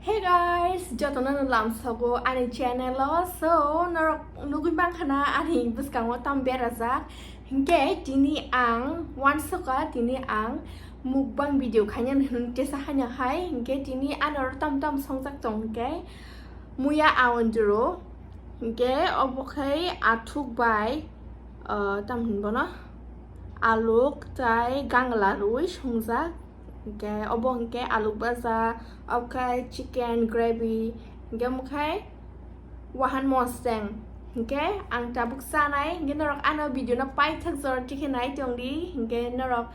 Hey guys, jatuh dalam sago ani channel lo. So, nunggu bang kana ani buskang watam berazak. Hingga tini ang once ka tini ang mukbang video kanya jesa hanya hai. Hingga tini anor tam songjak tong hingga muya awan jero. Hingga obokai atuk bai tam hinbono aluk tai gangla rui songjak. Okay, obong ke aluk baza, okay, chicken gravy, okay, wahan mosteng, okay, ang tabuk sanai, norok ano video na pai thak zor chicken ai tiong di, okay, norok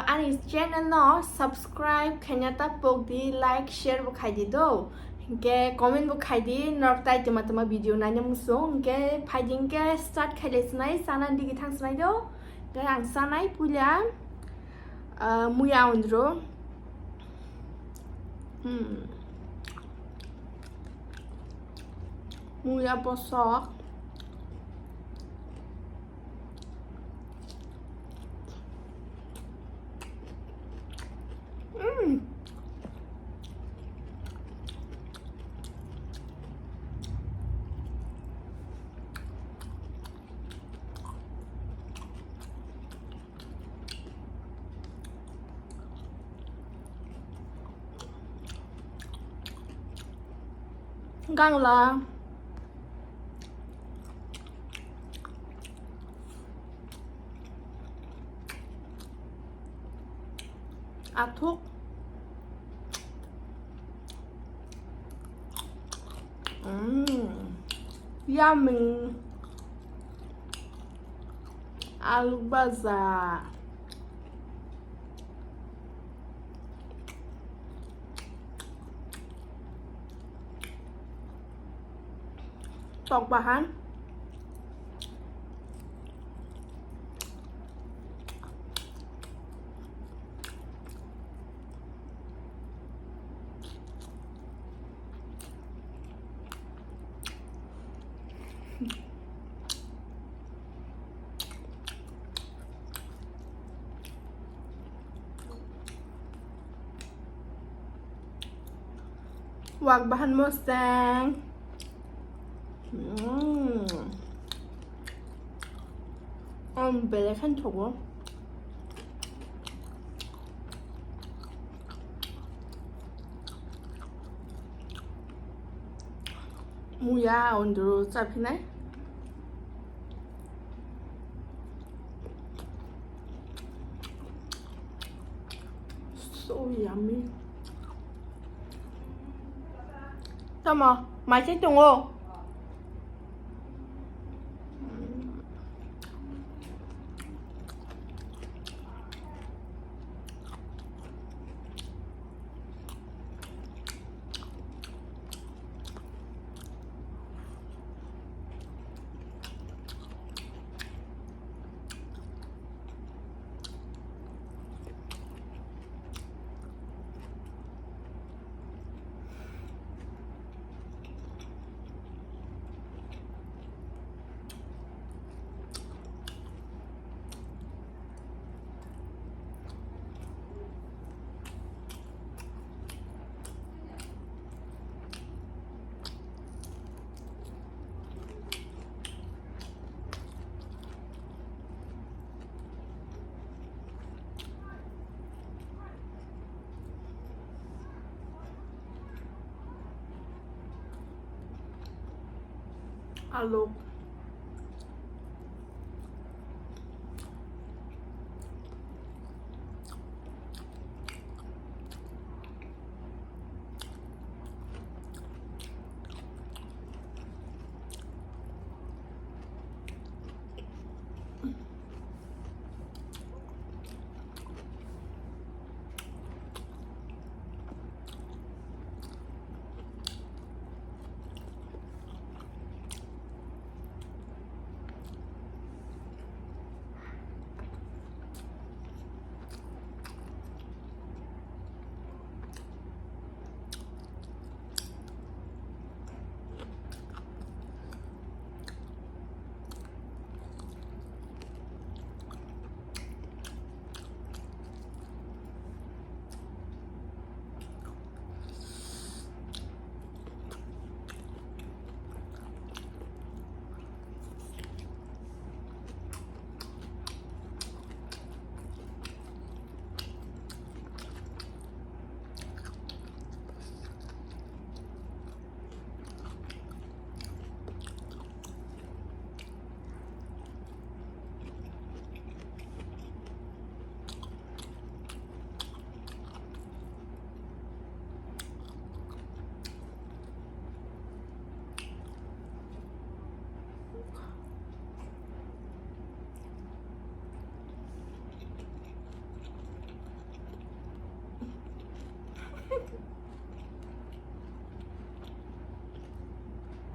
ani channel no subscribe kanya tapok di like share bu khai di do, okay, comment bu khai di norok tai tama video na nyam song, okay, phajing ke start khai le sanai sanan digi thang sanai do, okay, ang sanai punya muya undro muya bosok gangla atuk yummy aluk baza tọc bahan wag bahan mosteng bele kan togo muya ondro sapinai so yummy tama 맛있던 거 aluk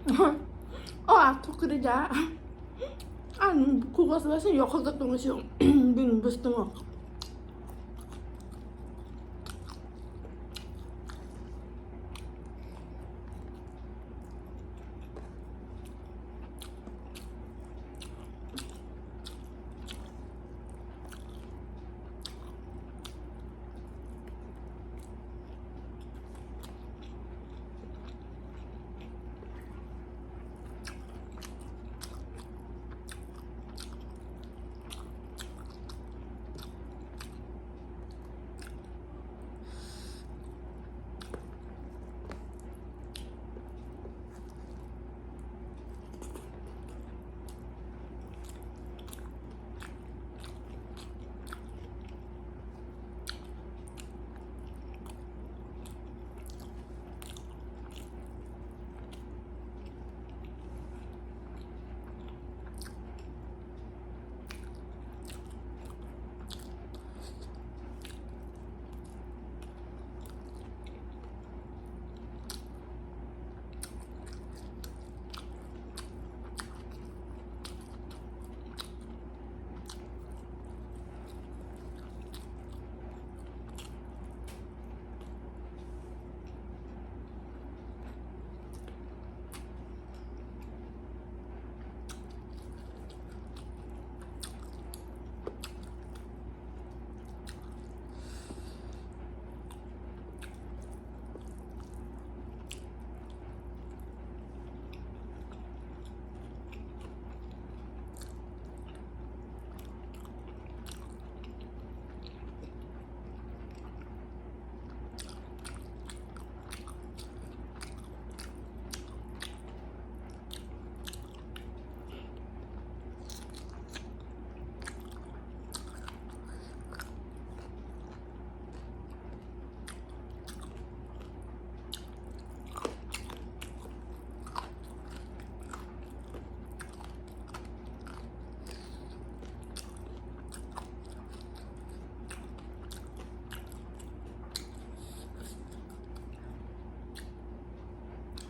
Aku kerja. 그거 사실 역학했던 것이 민 비슷한 거.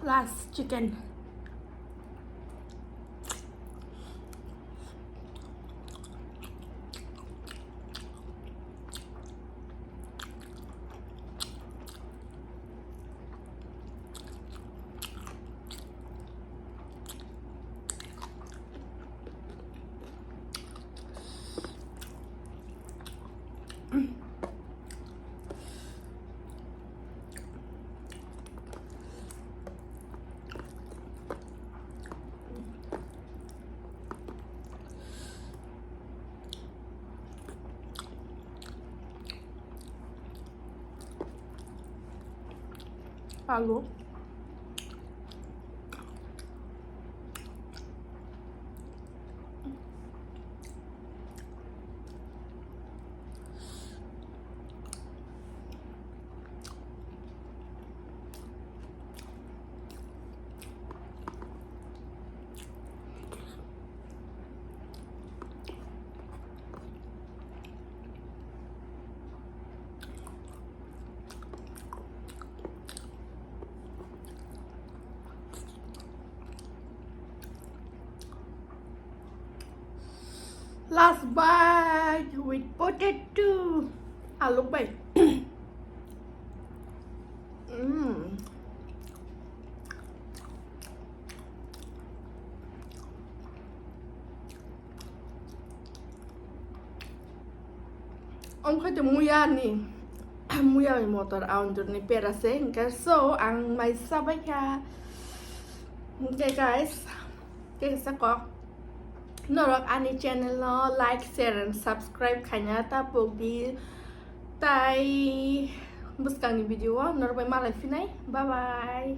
Last chicken. Pago. Last bite with potato. Look babe. Ông khơi từ muya ni. Muya may motor aun dur ni pera se. So ang may sabay ka. Okay guys. Okay sa ko. Norok ani channel no like, share and subscribe kanya ta pogdi tai buskang ni video norok may malay finay. Bye bye.